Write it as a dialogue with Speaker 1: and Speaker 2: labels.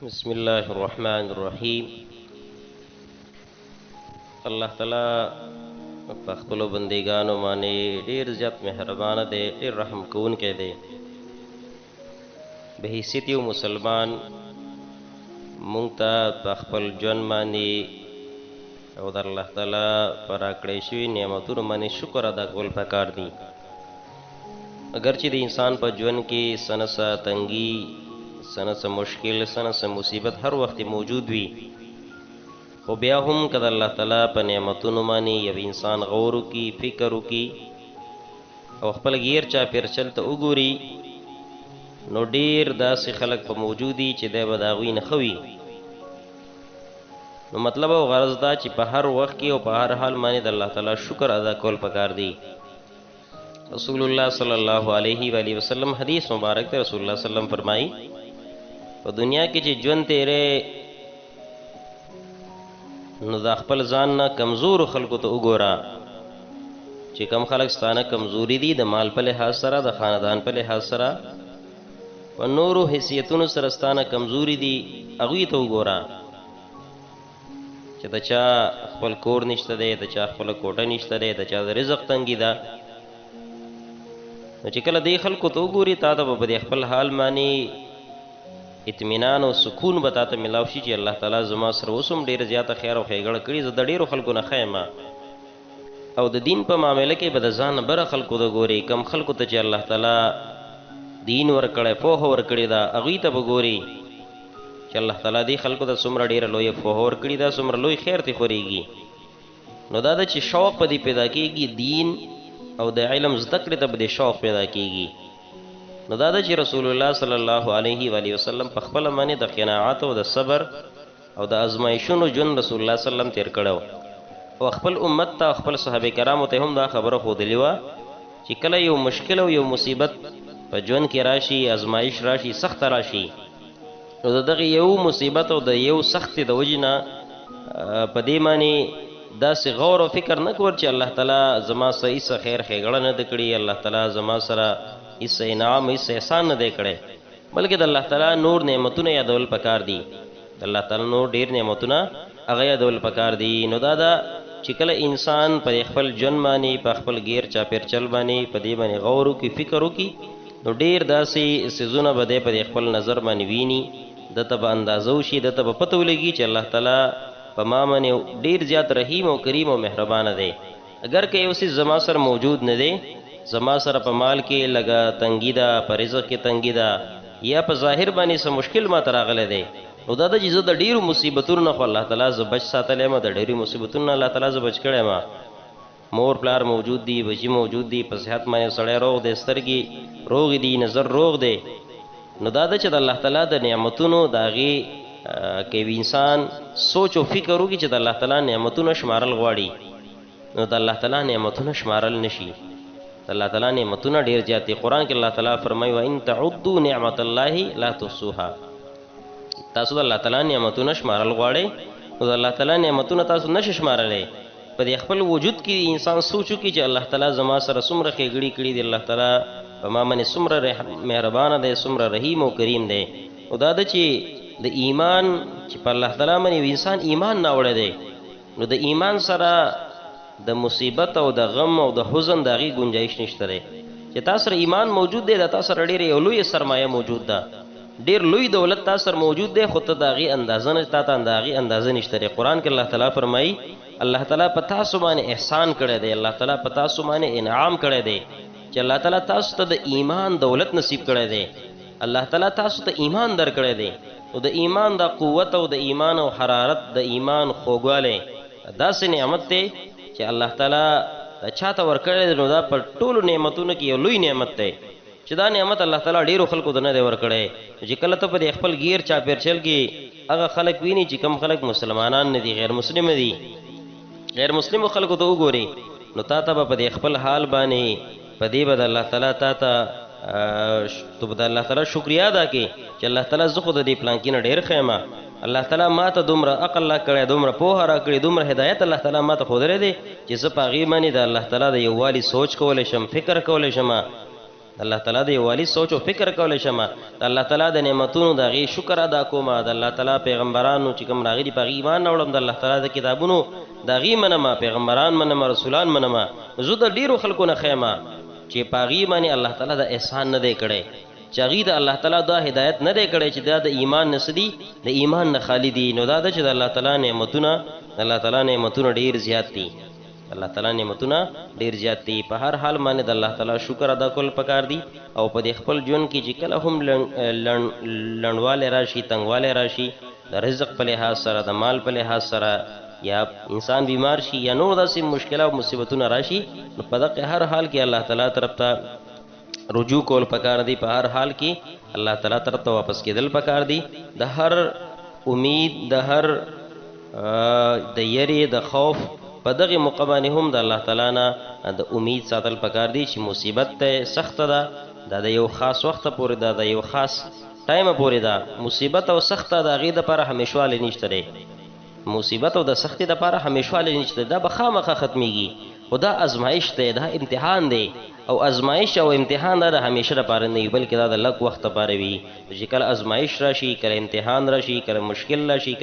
Speaker 1: بسم الله الرحمن الرحیم. الله تعالی په خپلو بندګانو باندې ډیر زیات مهربان دی، ډیر رحم کوونکی دی. به حیثیت یو مسلمان مونږ ته په خپل ژوند باندې او د الله تعالی په راکړې شوي نعمتونو باندې شکر ادا کول پکار دي. اگر چې د انسان په ژوند کې څه نه څه تنګي، څه نه څه مشکل، څه نه څه مصیبت هر وخت موجود وي، خو بیا هم که د الله تعالی په نعمتونو باندې یو انسان غور وکړي، فکر وکړي او خپل غیر چاپېرچل ته وګوري، نو ډېر داسې خلک په موجود دي چې دی به د هغوی نه ښه وي. نو مطلب او غرض دا چې په هر وخت کې او په هر حال باندې د الله تعالی شکر ادا کول پکار دی. رسول الله صلی الله علیه و آله وسلم حدیث مبارک ته رسول الله صلی الله علیه وسلم فرمایي، په دنیا کې چې ژوند تیرې نو د خپل ځان نه کمزور خلکو ته وګوره چې کم خلک ستانه کمزوري دي، د مال په لحاظ سره، د خاندان په لحاظ سره، په نورو حیثیتونو سره ستانه کمزوري دي، هغوی ته وګوره چې د چا خپل کور نشته دی، د چا خپله کوټه نشته دی، د چا د رزق تنګي ده. نو چې کله دې خلکو ته وګوري، تا ته به په دې خپل حال باندې اطمینان او سکون به تا ته ملاو شي چې الله تعالی زما سره اوس هم ډېره زیاته خیر او ښېګړه کړي، زه د ډېرو خلکو نه ښه یم. او د دین په معامله کې به د ځان نه بره خلکو ته ګوري، کم خلکو ته چې الله تعالی دین ورکړی، پوهه ورکړې ده، هغوی ته به ګوري چې الله تعالی دې خلکو ته څومره ډېره لویه پوهه ورکړې ده، څومره لوی خیر ترې خورېږي. نو دا ده چې شوق په دې پیدا کېږي، دین او د علم زده کړې ته به دې شوق پیدا کېږي. نو دا ده چې رسول الله صلی الله علیه و آله وسلم په خپله باندې د قناعت او د صبر او د ازمایښونو ژوند رسول الله صلی الله علیه وسلم تېر کړی او خپل امت ته، خپل صحابه کرامو ته هم دا خبره ښودلې وه چې کله یو مشکل او یو مصیبت په ژوند کې راشي، ازمایش راشي، سخته راشي، نو د دغې یو مصیبت او د یو سختې د وجې نه په دې باندې داسې غور او فکر نه کول چې الله تعالی زما سره هېڅ خیر ښېګړه نه ده کړې، الله تعالی زما سره هېڅ انعام، هېڅ احسان نه دی کړی، بلکې د الله تعالی نور نعمتونه یادول پکار دي. د الله تعالی نور ډېر نعمتونه هغه یادول پکار دي. نو دا ده چې کله انسان په خپل ژوند باندې، په خپل غیر چاپېرچل باندې په دې باندې غور وکړي، فکر وکړي، نو ډېر داسې څیزونه به دی په خپل نظر باندې ویني، دته به اندازه وشي، دته به پته ولګي چې الله تعالی په ما باندې ډېر زیات رحیم او کریم او مهربانه دی. اگر که یو څیز زما سره موجود نه دی، زما سره په مال کې لږه تنګي ده، په رزق کې تنګي ده، یا په ظاهر باندې څه مشکل ما ته راغلی دی، نو دا ده چې زه د ډېرو مصیبتونو نه خو الله تعالی زه بچ ساتلی یم، د ډېرو مصیبتونو نه الله تعالی زه بچ کړی یم. مور پلار موجود دي، بچي موجود دي، په صحت باندې سړی روغ دی، سترګې روغې دي، نظر روغ دی. نو دا ده چې د الله تعالی د نعمتونو د هغې که یو انسان سوچ او فکر وکړي چې د الله تعالی نعمتونه شمارل غواړي، نو د الله تعالی نعمتونه شمارل نشي. د الله تعالی نعمتونه ډېر زیات دي. قرآن کې الله تعالی فرمایي وان تعدوا نعمت الله لا تحصوها. تاسو د الله تعالی نعمتونه شمارل غواړئ، نو د الله تعالی نعمتونه تاسو نشئ شمارلی. په دې خپل وجود کې انسان سوچ وکړي چې الله تعالی زما سره څومره ښېګړې کړي دي، الله تعالی په ما باندې څومره مهربانه دی، څومره رحیم او کریم دی. نو دا ده چې د ایمان چې په الله تعالی باندې یو انسان ایمان ناوړی دی، نو د ایمان سره د مصیبت او د غم او د حزن د هغې ګنجایش نشته دی. چې تا سره ایمان موجود دی، د تا سره ډېره یو لویه سرمایه موجود ده، ډېر لوی دولت تا سره موجود دی، خو ته د هغې اندازه نه، تا ته د هغې اندازه نشته دی. قرآن کې الله تعالی فرمایي الله تعالی په تاسو باندې احسان کړی دی، الله تعالی په تاسو باندې انعام کړی دی چې الله تعالی تاسو ته د ایمان دولت نصیب کړی دی، الله تعالی تاسو ته ایمان درکړی دی. نو د ایمان د قوت او د ایمان او حرارت، د ایمان خوږوالی داسې نعمت دی چې الله تعالی دا چاته ورکړی دی، نو دا په ټولو نعمتونو کې یو لوی نعمت دی چې دا نعمت الله تعالی ډېرو خلکو ته نه دی ورکړی. چې کله ته په دې خپل غیر چاپېرچل کې هغه خلک ویني چې کم خلک مسلمانان نه دي، غیر مسلمه دي، غیر مسلمو خلکو ته وګوري، نو تا ته به په دې خپل حال باندې په دې به د الله تعالی تا ته تو به د الله تعالی شکریا ادا کړې چې الله تعالی زه خو د دې پلانکي نه ډېر ښه یم، الله تعالی ما ته دومره عقل را کړی، دومره پوهه را کړې، دومره هدایت الله تعالی ما ته ښودلی دی چې زه په هغې باندې د الله تعالی د یووالي سوچ کولی شم، فکر کولی شم. الله تعالی د یووالي سوچ او فکر کولای شم، د الله تعالی د نعمتونو د غي شکر ادا کوم، د الله تعالی پیغمبرانو چې کوم راغلي په ایمان اورم، د الله تعالی د کتابونو د غي منما، پیغمبران منما، رسولان منما. زه د ډیرو خلکو نه خیمه چې پاغي باندې الله تعالی د احسان نه دی کړي، چې هغه د الله تعالی دا هدایت نه دی کړي چې دا د ایمان نسدي، د ایمان نه خالی دي. نو دا د چې د الله تعالی نعمتونه، الله تعالی نعمتونه ډیر زیات دي، الله تعالی نعمتونه ډیر زیات دي. په هر حال باندې د الله تعالی شکر ادا کول پکار دي، او په خپل ژوند کې چې کله هم لړواله راشي، تنگواله راشي، د رزق په لحاظ سره، د مال په لحاظ سره، یا انسان بیمار شي یا نور داسې مشکلات او مصیبتونه راشي، نو په دغه هر حال کې الله تعالی طرف ته رجوع کول پکار دی. په هر حال کې الله تعالی طرف ته واپس کېدل پکار دی. د هر امید، د هر د یری، د خوف په دغه موقع باندې هم د الله تعالی نه د امید ساتل پکار دی چې مصیبت ته سخت ده، دا د یو خاص وخت پورې ده، د یو خاص ټایم پورې ده. مصیبت او سخت د هغې دپاره همیشوالی نشته دی، مصیبت او د سختي دپاره همیشوالی نشته، دا به خامخا ختمیږي. خو دا ازمایش دی، دا امتحان دی، او ازمایش او امتحان دا د همیشه دپاره نه وي، بلکې دا د لږ وخت دپاره وي. چې کله ازمایش راشي، کله امتحان راشي، کله مشکل راشي،